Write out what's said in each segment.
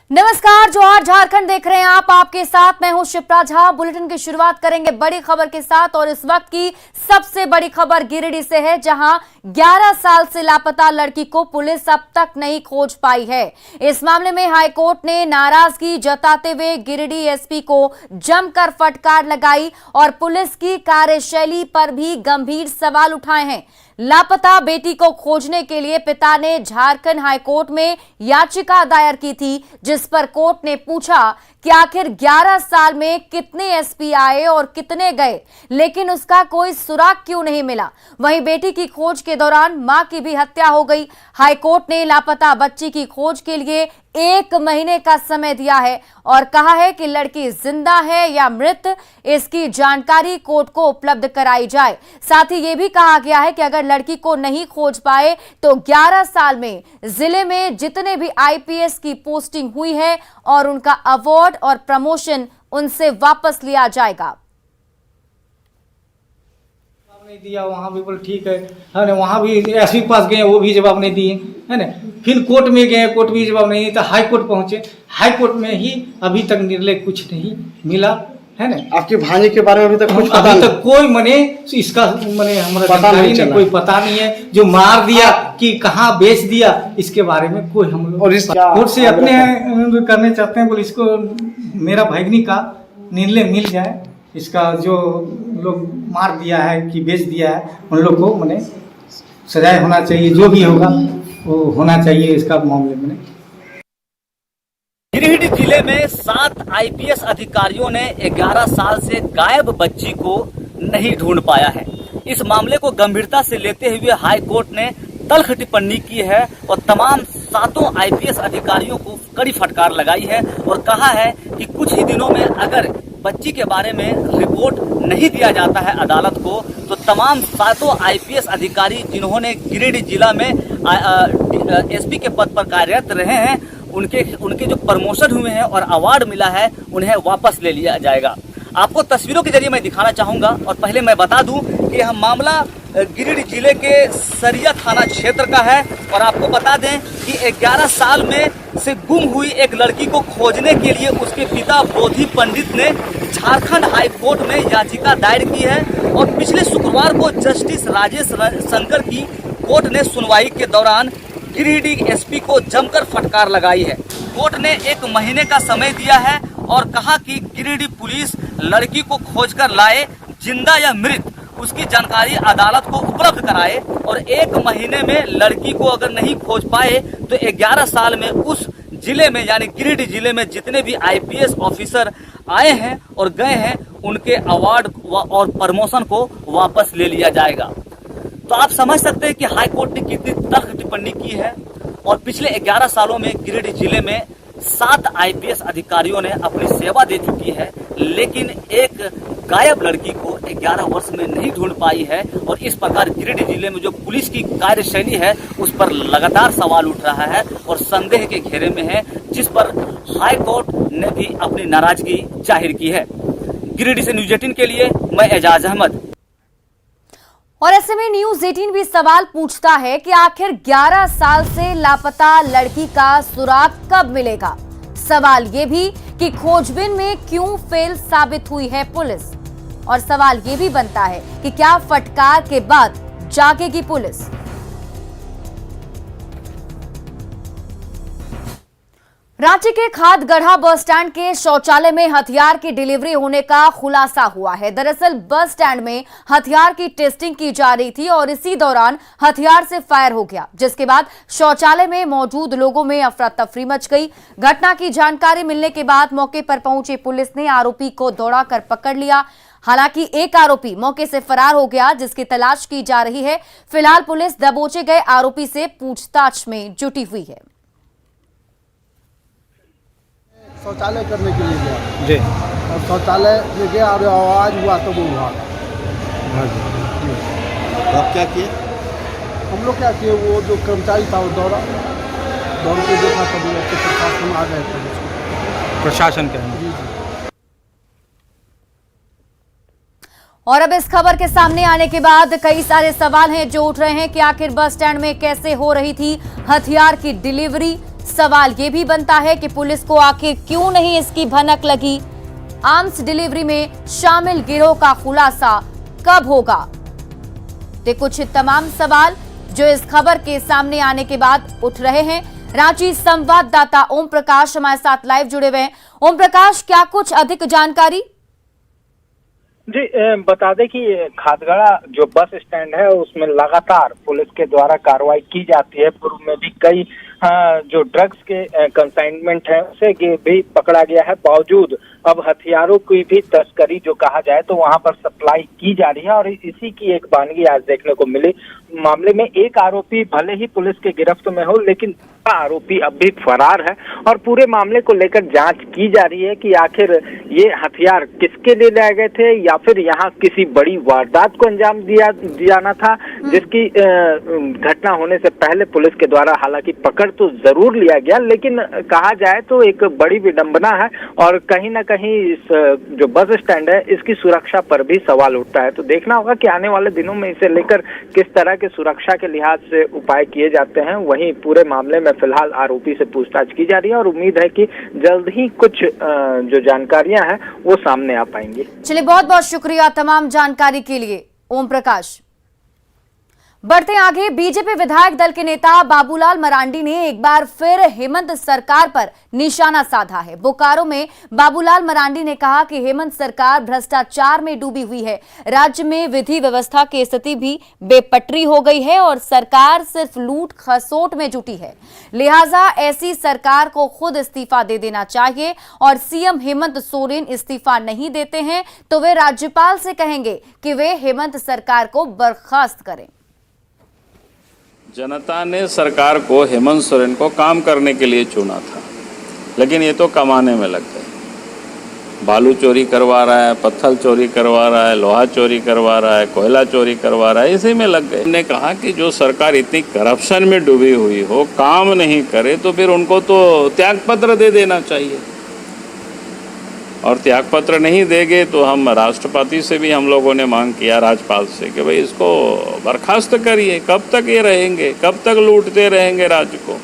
नमस्कार, जोहार झारखंड देख रहे हैं आप। आपके साथ मैं हूं शिप्रा झा। बुलेटिन की शुरुआत करेंगे बड़ी खबर के साथ और इस वक्त की सबसे बड़ी खबर गिरिडीह से है, जहां 11 साल से लापता लड़की को पुलिस अब तक नहीं खोज पाई है। इस मामले में हाईकोर्ट ने नाराजगी जताते हुए गिरिडीह एसपी को जमकर फटकार लगाई और पुलिस की कार्यशैली पर भी गंभीर सवाल उठाए हैं। लापता बेटी को खोजने के लिए पिता ने झारखंड हाईकोर्ट में याचिका दायर की थी, जिस पर कोर्ट ने पूछा कि आखिर 11 साल में कितने एसपी आए और कितने गए, लेकिन उसका कोई सुराग क्यों नहीं मिला। वहीं बेटी की खोज के दौरान मां की भी हत्या हो गई। हाईकोर्ट ने लापता बच्ची की खोज के लिए 1 महीने का समय दिया है और कहा है कि लड़की जिंदा है या मृत, इसकी जानकारी कोर्ट को उपलब्ध कराई जाए। साथ ही यह भी कहा गया है कि अगर लड़की को नहीं खोज पाए तो 11 साल में जिले में जितने भी आईपीएस की पोस्टिंग हुई है और उनका अवार्ड और प्रमोशन उनसे वापस लिया जाएगा। नहीं दिया, वहाँ भी बोले ठीक है ना। वहाँ भी एसपी के पास गए, वो भी जवाब नहीं दिए, है ना। फिर कोर्ट में गए, कोर्ट भी जवाब नहीं, तो हाई कोर्ट पहुँचे। हाई कोर्ट में ही अभी तक निर्णय कुछ नहीं मिला, है ना। आपके भांजे के बारे में अभी तक कुछ पता अभी नहीं? तक कोई मने इसका मने हमारा जानकारी नहीं, कोई पता नहीं है। जो मार दिया कि कहाँ बेच दिया, इसके बारे में कोई हम लोग और इस कोर्ट से अपने करने चाहते हैं। बोले इसको मेरा भागनी का निर्णय मिल जाए, इसका जो लोग मार दिया है कि बेच दिया है उन लोग को मने सजाए होना चाहिए। जो भी होगा वो होना चाहिए इसका मामले में। गिरिडीह जिले में 7 आईपीएस अधिकारियों ने 11 साल से गायब बच्ची को नहीं ढूंढ पाया है। इस मामले को गंभीरता से लेते हुए हाई कोर्ट ने तल्ख टिप्पणी की है और तमाम 7 आईपीएस अधिकारियों को कड़ी फटकार लगाई है और कहा है कि कुछ ही दिनों में अगर बच्ची के बारे में रिपोर्ट नहीं दिया जाता है अदालत को, तो तमाम 7 आईपीएस अधिकारी जिन्होंने गिरिडीह जिला में एसपी के पद पर कार्यरत रहे हैं, उनके जो प्रमोशन हुए हैं और अवार्ड मिला है, उन्हें वापस ले लिया जाएगा। आपको तस्वीरों के जरिए मैं दिखाना चाहूंगा और पहले मैं बता दूं कि यह मामला गिरिडीह जिले के सरिया थाना क्षेत्र का है और आपको बता दें कि 11 साल में से गुम हुई एक लड़की को खोजने के लिए उसके पिता बोधि पंडित ने झारखंड हाई कोर्ट में याचिका दायर की है और पिछले शुक्रवार को जस्टिस राजेश शंकर की कोर्ट ने सुनवाई के दौरान गिरिडीह एसपी को जमकर फटकार लगाई है। कोर्ट ने 1 महीने का समय दिया है और कहा कि गिरिडीह पुलिस लड़की को खोजकर लाए, जिंदा या मृत उसकी जानकारी अदालत को उपलब्ध कराए और 1 महीने में लड़की को अगर नहीं खोज पाए तो 11 साल में उस जिले में यानी गिरिडीह जिले में जितने भी आईपीएस ऑफिसर आए हैं और गए हैं, उनके अवार्ड और प्रमोशन को वापस ले लिया जाएगा। तो आप समझ सकते हैं कि हाई कोर्ट ने कितनी तल्ख टिप्पणी की है और पिछले 11 सालों में गिरिडीह जिले में 7 आईपीएस अधिकारियों ने अपनी सेवा दे चुकी है, लेकिन एक गायब लड़की को 11 वर्ष में नहीं ढूंढ पाई है और इस प्रकार गिरिडीह जिले में जो पुलिस की कार्यशैली है उस पर लगातार सवाल उठ रहा है और संदेह के घेरे में है, जिस पर हाई कोर्ट ने भी अपनी नाराजगी जाहिर की है। गिरिडीह से न्यूज 18 के लिए मैं एजाज अहमद। और ऐसे में न्यूज 18 भी सवाल पूछता है कि आखिर 11 साल से लापता लड़की का सुराग कब मिलेगा। सवाल ये भी कि खोजबीन में क्यों फेल साबित हुई है पुलिस, और सवाल ये भी बनता है कि क्या फटकार के बाद जागेगी पुलिस। रांची के खादगढ़ा बस स्टैंड के शौचालय में हथियार की डिलीवरी होने का खुलासा हुआ है। दरअसल बस स्टैंड में हथियार की टेस्टिंग की जा रही थी और इसी दौरान हथियार से फायर हो गया, जिसके बाद शौचालय में मौजूद लोगों में अफरा तफरी मच गई। घटना की जानकारी मिलने के बाद मौके पर पहुंची पुलिस ने आरोपी को दौड़ाकर पकड़ लिया। हालांकि एक आरोपी मौके से फरार हो गया, जिसकी तलाश की जा रही है। फिलहाल पुलिस दबोचे गए आरोपी से पूछताछ में जुटी हुई है। शौचालय करने के लिए गया जी, और शौचालय में गया और आवाज़ हुआ तो वो हुआ। तो आप क्या किए? हम लोग क्या किए, वो जो कर्मचारी था वो दौड़ के देखा तब प्रशासन आ गए थे। प्रशासन के जी। और अब इस खबर के सामने आने के बाद कई सारे सवाल हैं जो उठ रहे हैं कि आखिर बस स्टैंड में कैसे हो रही थी हथियार की डिलीवरी। सवाल ये भी बनता है कि पुलिस को आखिर क्यों नहीं इसकी भनक लगी। आर्म्स डिलीवरी में शामिल गिरोह का खुलासा कब होगा? ये कुछ तमाम सवाल जो इस खबर के सामने आने के बाद उठ रहे हैं। रांची संवाददाता ओम प्रकाश हमारे साथ लाइव जुड़े हुए हैं। ओम प्रकाश, क्या कुछ अधिक जानकारी? जी, बता दें कि खादगड़ा जो बस स्टैंड है उसमें लगातार पुलिस के द्वारा कार्रवाई की जाती है। पूर्व में भी कई जो ड्रग्स के कंसाइनमेंट है उसे भी पकड़ा गया है। बावजूद अब हथियारों की भी तस्करी जो कहा जाए तो वहां पर सप्लाई की जा रही है और इसी की एक वानगी आज देखने को मिली। मामले में एक आरोपी भले ही पुलिस के गिरफ्त में हो, लेकिन आरोपी अब भी फरार है और पूरे मामले को लेकर जांच की जा रही है कि आखिर ये हथियार किसके लिए लाए गए थे या फिर यहाँ किसी बड़ी वारदात को अंजाम दिया जाना था, जिसकी घटना होने से पहले पुलिस के द्वारा हालांकि पकड़ तो जरूर लिया गया, लेकिन कहा जाए तो एक बड़ी विडंबना है और कहीं ना कहीं इस जो बस स्टैंड है इसकी सुरक्षा पर भी सवाल उठता है। तो देखना होगा कि आने वाले दिनों में इसे लेकर किस तरह के सुरक्षा के लिहाज से उपाय किए जाते हैं। वहीं पूरे मामले में फिलहाल आरोपी से पूछताछ की जा रही है और उम्मीद है कि जल्द ही कुछ जो जानकारियां हैं वो सामने आ पाएंगी। चलिए, बहुत बहुत शुक्रिया तमाम जानकारी के लिए ओम प्रकाश। बढ़ते आगे, बीजेपी विधायक दल के नेता बाबूलाल मरांडी ने एक बार फिर हेमंत सरकार पर निशाना साधा है। बोकारो में बाबूलाल मरांडी ने कहा कि हेमंत सरकार भ्रष्टाचार में डूबी हुई है, राज्य में विधि व्यवस्था की स्थिति भी बेपटरी हो गई है और सरकार सिर्फ लूट खसोट में जुटी है। लिहाजा ऐसी सरकार को खुद इस्तीफा दे देना चाहिए और सीएम हेमंत सोरेन इस्तीफा नहीं देते हैं तो वे राज्यपाल से कहेंगे कि वे हेमंत सरकार को बर्खास्त करें। जनता ने सरकार को हेमंत सोरेन को काम करने के लिए चुना था, लेकिन ये तो कमाने में लग गए। बालू चोरी करवा रहा है, पत्थर चोरी करवा रहा है, लोहा चोरी करवा रहा है, कोयला चोरी करवा रहा है, इसी में लग गए। हमने कहा कि जो सरकार इतनी करप्शन में डूबी हुई हो, काम नहीं करे, तो फिर उनको तो त्यागपत्र दे देना चाहिए और त्यागपत्र नहीं देंगे तो हम राष्ट्रपति से भी हम लोगों ने मांग किया, राज्यपाल से, कि भाई इसको बर्खास्त करिए। कब तक ये रहेंगे, कब तक लूटते रहेंगे राज्य को।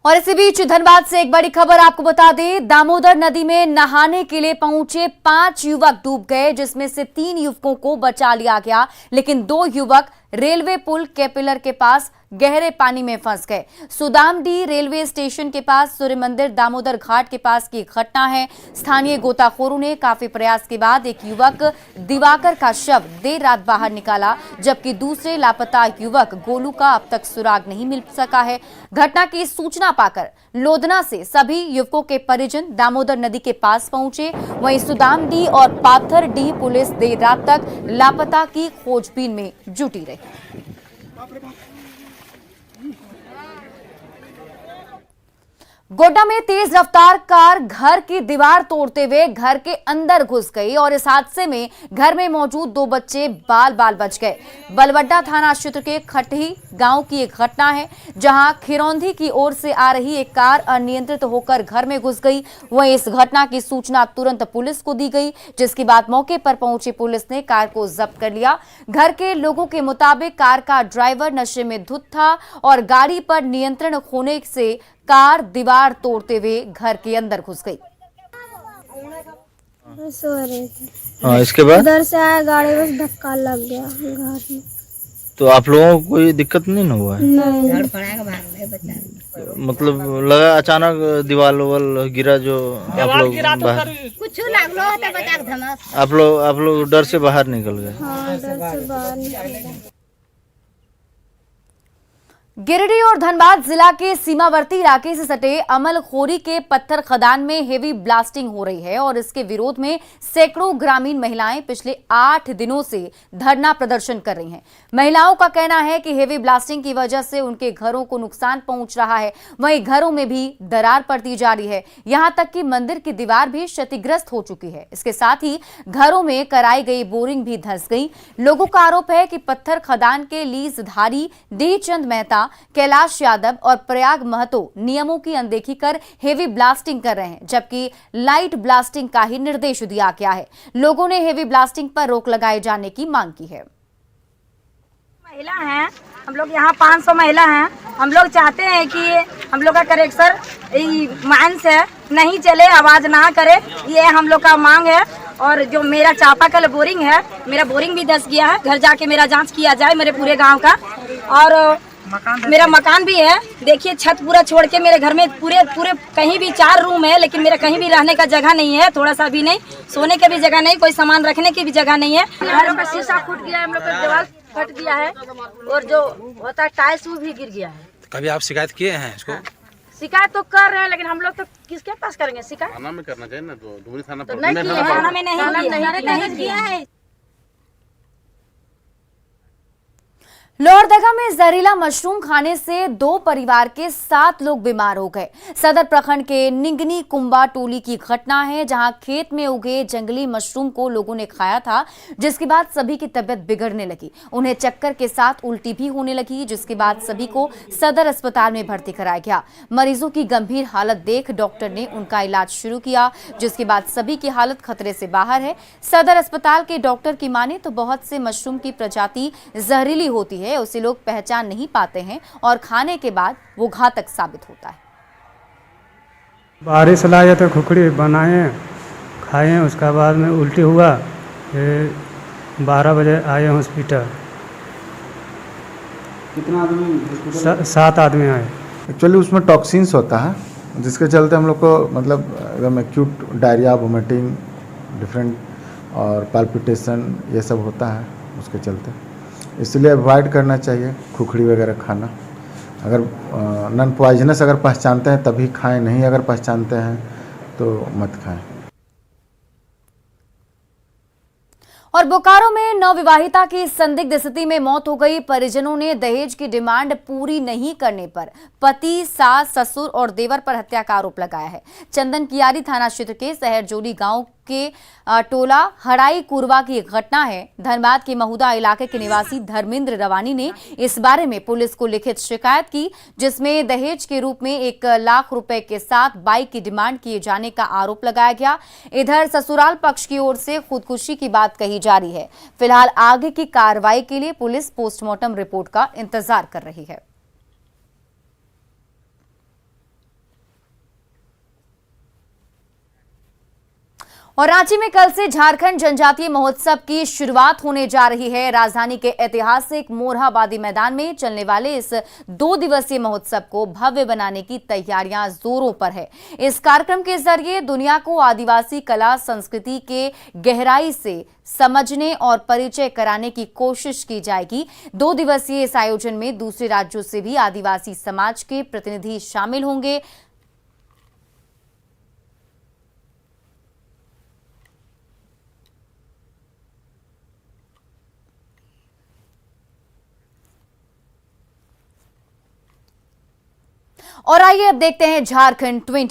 और इसी बीच धनबाद से एक बड़ी खबर आपको बता दें, दामोदर नदी में नहाने के लिए पहुंचे 5 युवक डूब गए, जिसमें से 3 युवकों को बचा लिया गया, लेकिन 2 युवक रेलवे पुल के पिलर के पास गहरे पानी में फंस गए। सुदामडी रेलवे स्टेशन के पास सूर्य मंदिर दामोदर घाट के पास की घटना है। स्थानीय गोताखोरों ने काफी प्रयास के बाद एक युवक दिवाकर का शव देर रात बाहर निकाला, जबकि दूसरे लापता युवक गोलू का अब तक सुराग नहीं मिल सका है। घटना की सूचना पाकर लोधना से सभी युवकों के परिजन दामोदर नदी के पास पहुंचे। वहीं सुदामडी और पाथरडीह पुलिस देर रात तक लापता की खोजबीन में जुटी रही। गोड्डा में तेज रफ्तार कार घर की दीवार तोड़ते हुए घर के अंदर घुस गई और इस हादसे में घर में मौजूद 2 बच्चे बाल बाल बच गए। बलवड्डा थाना क्षेत्र के खटही गांव की एक घटना है, जहां खिरौंधी की ओर से आ रही एक कार अनियंत्रित होकर घर में घुस गई। वहीं इस घटना की सूचना तुरंत पुलिस को दी गई, जिसके बाद मौके पर पहुंची पुलिस ने कार को जब्त कर लिया। घर के लोगों के मुताबिक कार का ड्राइवर नशे में धुत था और गाड़ी पर नियंत्रण खोने से कार दीवार तोड़ते हुए घर के अंदर घुस गई। सो रहे थे, हाँ, इसके बाद उधर से आया गाड़ी, बस धक्का लग गया घर में। तो आप लोगों को कोई दिक्कत नहीं ना हुआ है? नहीं, मतलब लगा अचानक दीवार वोल गिरा जो आप लोग बाहर, कुछ लागलो तो बचा के धमक। आप लोग डर से बाहर निकल गए? हाँ, डर से बाहर निकल। गिरिडीह और धनबाद जिला के सीमावर्ती इलाके से सटे अमलखोरी के पत्थर खदान में हेवी ब्लास्टिंग हो रही है और इसके विरोध में सैकड़ों ग्रामीण महिलाएं पिछले 8 दिनों से धरना प्रदर्शन कर रही हैं। महिलाओं का कहना है कि हेवी ब्लास्टिंग की वजह से उनके घरों को नुकसान पहुंच रहा है। वहीं घरों में भी दरार पड़ती जा रही है, यहां तक कि मंदिर की दीवार भी क्षतिग्रस्त हो चुकी है। इसके साथ ही घरों में कराई गई बोरिंग भी धंस गई। लोगों का आरोप है कि पत्थर खदान के लीजधारी डी चंद मेहता, कैलाश यादव और प्रयाग महतो नियमों की अनदेखी कर हेवी ब्लास्टिंग कर रहे हैं, जबकि लाइट ब्लास्टिंग का ही निर्देश दिया गया है। लोगों ने हेवी ब्लास्टिंग पर रोक लगाए जाने की मांग की है। महिला हैं, हम लोग यहाँ 500 महिला हैं। हम लोग चाहते हैं कि हम लोग का करेक्टर माइंड से नहीं चले, आवाज ना करे, ये हम लोग का मांग है। और जो मेरा चापाकल बोरिंग है, मेरा बोरिंग भी धंस गया है, घर जाके मेरा जांच किया जाए मेरे पूरे गांव का। और मेरा मकान भी है, देखिए छत पूरा छोड़ के मेरे घर में पूरे कहीं भी 4 रूम है, लेकिन मेरा कहीं भी रहने का जगह नहीं है, थोड़ा सा भी नहीं, सोने की भी जगह नहीं, कोई सामान रखने की भी जगह नहीं है। हम लोग का शीशा फूट गया है, हम लोग का दीवार फट गया है, और जो होता है टाइल्स वो भी गिर गया है। कभी आप शिकायत किए हैं इसको? शिकायत तो कर रहे हैं, लेकिन हम लोग तो किसके पास करेंगे शिकायत? थाना में करना चाहिए ना, तो डुमरी थाना तो नहीं किया है, थाना में नहीं किया है। लोहरदगा में जहरीला मशरूम खाने से 2 परिवार के 7 लोग बीमार हो गए। सदर प्रखंड के निंगनी कुंबा टोली की घटना है, जहां खेत में उगे जंगली मशरूम को लोगों ने खाया था, जिसके बाद सभी की तबीयत बिगड़ने लगी। उन्हें चक्कर के साथ उल्टी भी होने लगी, जिसके बाद सभी को सदर अस्पताल में भर्ती कराया गया। मरीजों की गंभीर हालत देख डॉक्टर ने उनका इलाज शुरू किया, जिसके बाद सभी की हालत खतरे से बाहर है। सदर अस्पताल के डॉक्टर की माने तो बहुत से मशरूम की प्रजाति जहरीली होती है, उसे लोग पहचान नहीं पाते हैं और खाने के बाद वो घातक साबित होता है। बारिश लाए तो खुखड़ी बनाए खाए, उसका बाद में उल्टी हुआ, फिर 12 बजे आए हॉस्पिटल। कितना आदमी? 7 आदमी आए। एक्चुअली उसमें टॉक्सिन्स होता है, जिसके चलते हम लोग को मतलब एकदम एक्यूट डायरिया, वोमिटिंग, डिफरेंट और पाल्पिटेशन ये सब होता है उसके चलते। इसलिए अवॉइड करना चाहिए खुखड़ी वगैरह खाना। अगर नॉन पॉइजनस अगर पहचानते हैं तभी खाएं, नहीं अगर पहचानते हैं तो मत खाएं। और बोकारो में नवविवाहिता की संदिग्ध स्थिति में मौत हो गई। परिजनों ने दहेज की डिमांड पूरी नहीं करने पर पति, सास, ससुर और देवर पर हत्या का आरोप लगाया है। चंदन कियारी थाना क्षेत्र के सहरजोली गांव के टोला हड़ाई कुरवा की घटना है। धनबाद के महुदा इलाके के निवासी धर्मेंद्र रवानी ने इस बारे में पुलिस को लिखित शिकायत की, जिसमें दहेज के रूप में 1 लाख रुपए के साथ बाइक की डिमांड किए जाने का आरोप लगाया गया। इधर ससुराल पक्ष की ओर से खुदकुशी की बात कही जा रही है। फिलहाल आगे की कार्रवाई के लिए पुलिस पोस्टमार्टम रिपोर्ट का इंतजार कर रही है। और रांची में कल से झारखंड जनजातीय महोत्सव की शुरुआत होने जा रही है। राजधानी के ऐतिहासिक मोरहाबादी मैदान में चलने वाले इस 2 दिवसीय महोत्सव को भव्य बनाने की तैयारियां जोरों पर है। इस कार्यक्रम के जरिए दुनिया को आदिवासी कला संस्कृति के गहराई से समझने और परिचय कराने की कोशिश की जाएगी। 2 दिवसीय इस आयोजन में दूसरे राज्यों से भी आदिवासी समाज के प्रतिनिधि शामिल होंगे। और आइए अब देखते हैं झारखंड 20